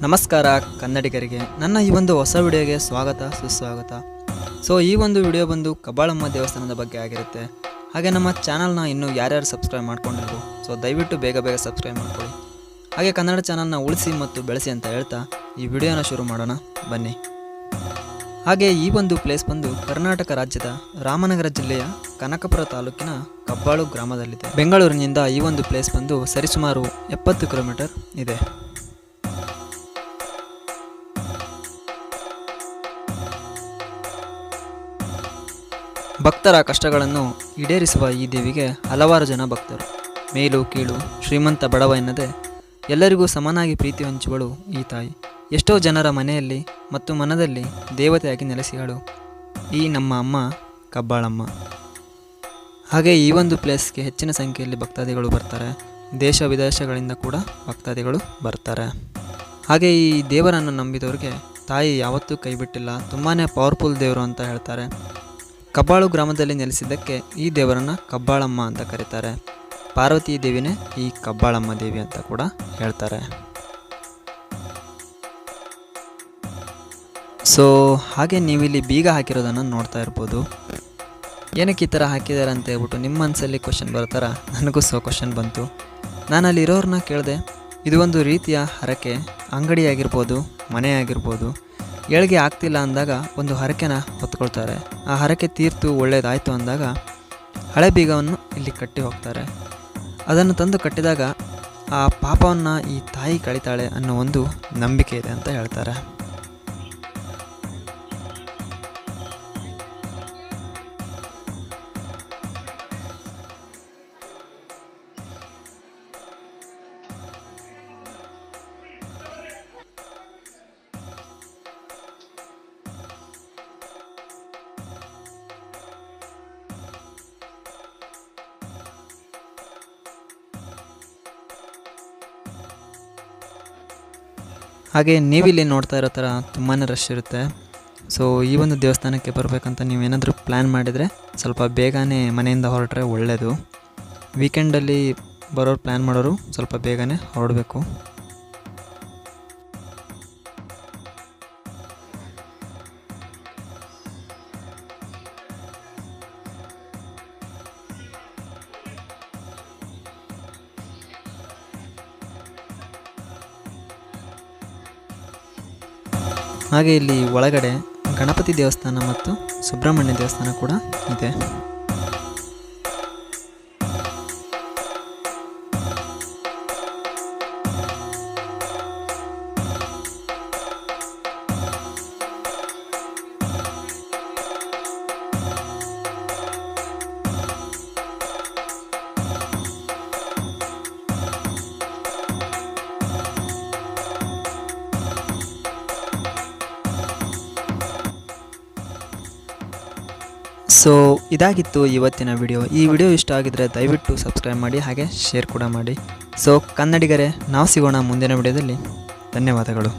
ನಮಸ್ಕಾರ ಕನ್ನಡಿಗರಿಗೆ, ನನ್ನ ಈ ಒಂದು ಹೊಸ ವಿಡಿಯೋಗೆ ಸ್ವಾಗತ ಸುಸ್ವಾಗತ. ಸೊ ಈ ಒಂದು ವಿಡಿಯೋ ಬಂದು ಕಬ್ಬಾಳಮ್ಮ ದೇವಸ್ಥಾನದ ಬಗ್ಗೆ ಆಗಿರುತ್ತೆ. ಹಾಗೆ ನಮ್ಮ ಚಾನಲ್ನ ಇನ್ನೂ ಯಾರ್ಯಾರು ಸಬ್ಸ್ಕ್ರೈಬ್ ಮಾಡ್ಕೊಂಡಿಲ್ವೋ ಸೊ ದಯವಿಟ್ಟು ಬೇಗ ಸಬ್ಸ್ಕ್ರೈಬ್ ಮಾಡ್ಕೊಳ್ಳಿ. ಹಾಗೆ ಕನ್ನಡ ಚಾನಲ್ನ ಉಳಿಸಿ ಮತ್ತು ಬೆಳೆಸಿ ಅಂತ ಹೇಳ್ತಾ ಈ ವಿಡಿಯೋನ ಶುರು ಮಾಡೋಣ ಬನ್ನಿ. ಹಾಗೆ ಈ ಒಂದು ಪ್ಲೇಸ್ ಬಂದು ಕರ್ನಾಟಕ ರಾಜ್ಯದ ರಾಮನಗರ ಜಿಲ್ಲೆಯ ಕನಕಪುರ ತಾಲೂಕಿನ ಕಬ್ಬಾಳು ಗ್ರಾಮದಲ್ಲಿದೆ. ಬೆಂಗಳೂರಿನಿಂದ ಈ ಒಂದು ಪ್ಲೇಸ್ ಬಂದು ಸರಿಸುಮಾರು 70 ಕಿಲೋಮೀಟರ್ ಇದೆ. ಭಕ್ತರ ಕಷ್ಟಗಳನ್ನು ಈಡೇರಿಸುವ ಈ ದೇವಿಗೆ ಹಲವಾರು ಜನ ಭಕ್ತರು. ಮೇಲು ಕೀಳು, ಶ್ರೀಮಂತ ಬಡವ ಎನ್ನದೆ ಎಲ್ಲರಿಗೂ ಸಮನಾಗಿ ಪ್ರೀತಿ ಹಂಚುವಳು ಈ ತಾಯಿ. ಎಷ್ಟೋ ಜನರ ಮನೆಯಲ್ಲಿ ಮತ್ತು ಮನದಲ್ಲಿ ದೇವತೆಯಾಗಿ ನೆಲೆಸಿಗಳು ಈ ನಮ್ಮ ಅಮ್ಮ ಕಬ್ಬಾಳಮ್ಮ. ಹಾಗೆ ಈ ಒಂದು ಪ್ಲೇಸ್ಗೆ ಹೆಚ್ಚಿನ ಸಂಖ್ಯೆಯಲ್ಲಿ ಭಕ್ತಾದಿಗಳು ಬರ್ತಾರೆ. ದೇಶ ವಿದೇಶಗಳಿಂದ ಕೂಡ ಭಕ್ತಾದಿಗಳು ಬರ್ತಾರೆ. ಹಾಗೆ ಈ ದೇವರನ್ನು ನಂಬಿದವ್ರಿಗೆ ತಾಯಿ ಯಾವತ್ತೂ ಕೈ ಬಿಟ್ಟಿಲ್ಲ. ತುಂಬಾ ಪವರ್ಫುಲ್ ದೇವರು ಅಂತ ಹೇಳ್ತಾರೆ. ಕಬ್ಬಾಳು ಗ್ರಾಮದಲ್ಲಿ ನೆಲೆಸಿದ್ದಕ್ಕೆ ಈ ದೇವರನ್ನು ಕಬ್ಬಾಳಮ್ಮ ಅಂತ ಕರೀತಾರೆ. ಪಾರ್ವತಿ ದೇವಿನೇ ಈ ಕಬ್ಬಾಳಮ್ಮ ದೇವಿ ಅಂತ ಕೂಡ ಹೇಳ್ತಾರೆ. ಸೊ ಹಾಗೆ ನೀವಿಲ್ಲಿ ಬೀಗ ಹಾಕಿರೋದನ್ನು ನೋಡ್ತಾ ಇರ್ಬೋದು. ಏನಕ್ಕೆ ಈ ಥರ ಹಾಕಿದ್ದಾರೆ ಅಂತ ಹೇಳ್ಬಿಟ್ಟು ನಿಮ್ಮ ಮನಸ್ಸಲ್ಲಿ ಕ್ವಶನ್ ಬರ್ತಾರ, ನನಗೂ ಕ್ವಶನ್ ಬಂತು. ನಾನು ಅಲ್ಲಿರೋರನ್ನ ಕೇಳಿದೆ. ಇದು ಒಂದು ರೀತಿಯ ಹರಕೆ. ಅಂಗಡಿ ಆಗಿರ್ಬೋದು, ಮನೆ ಆಗಿರ್ಬೋದು, ಏಳಿಗೆ ಆಗ್ತಿಲ್ಲ ಅಂದಾಗ ಒಂದು ಹರಕೆನ ಹೊತ್ಕೊಳ್ತಾರೆ. ಆ ಹರಕೆ ತೀರ್ತು ಒಳ್ಳೇದಾಯಿತು ಅಂದಾಗ ಹಳೆ ಬೀಗವನ್ನು ಇಲ್ಲಿ ಕಟ್ಟಿ ಹೋಗ್ತಾರೆ. ಅದನ್ನು ತಂದು ಕಟ್ಟಿದಾಗ ಆ ಪಾಪವನ್ನು ಈ ತಾಯಿ ಕಳಿತಾಳೆ ಅನ್ನೋ ಒಂದು ನಂಬಿಕೆ ಇದೆ ಅಂತ ಹೇಳ್ತಾರೆ. ಹಾಗೆ ನೀವಿಲ್ಲಿ ನೋಡ್ತಾ ಇರೋ ಥರ ತುಂಬಾ ರಶ್ ಇರುತ್ತೆ. ಸೊ ಈ ಒಂದು ದೇವಸ್ಥಾನಕ್ಕೆ ಬರಬೇಕಂತ ನೀವೇನಾದರೂ ಪ್ಲ್ಯಾನ್ ಮಾಡಿದರೆ ಸ್ವಲ್ಪ ಬೇಗನೆ ಮನೆಯಿಂದ ಹೊರಟ್ರೆ ಒಳ್ಳೆಯದು. ವೀಕೆಂಡಲ್ಲಿ ಬರೋರು ಪ್ಲ್ಯಾನ್ ಮಾಡೋರು ಸ್ವಲ್ಪ ಬೇಗನೆ ಹೊರಡಬೇಕು. ಹಾಗೆ ಇಲ್ಲಿ ಒಳಗಡೆ ಗಣಪತಿ ದೇವಸ್ಥಾನ ಮತ್ತು ಸುಬ್ರಹ್ಮಣ್ಯ ದೇವಸ್ಥಾನ ಕೂಡ ಇದೆ. ಸೊ ಇದಾಗಿತ್ತು ಇವತ್ತಿನ ವಿಡಿಯೋ. ಈ ವಿಡಿಯೋ ಇಷ್ಟ ಆಗಿದ್ರೆ ದಯವಿಟ್ಟು ಸಬ್ಸ್ಕ್ರೈಬ್ ಮಾಡಿ, ಹಾಗೆ ಶೇರ್ ಕೂಡ ಮಾಡಿ. ಸೊ ಕನ್ನಡಿಗರೇ, ನಾವು ಸಿಗೋಣ ಮುಂದಿನ ವಿಡಿಯೋದಲ್ಲಿ. ಧನ್ಯವಾದಗಳು.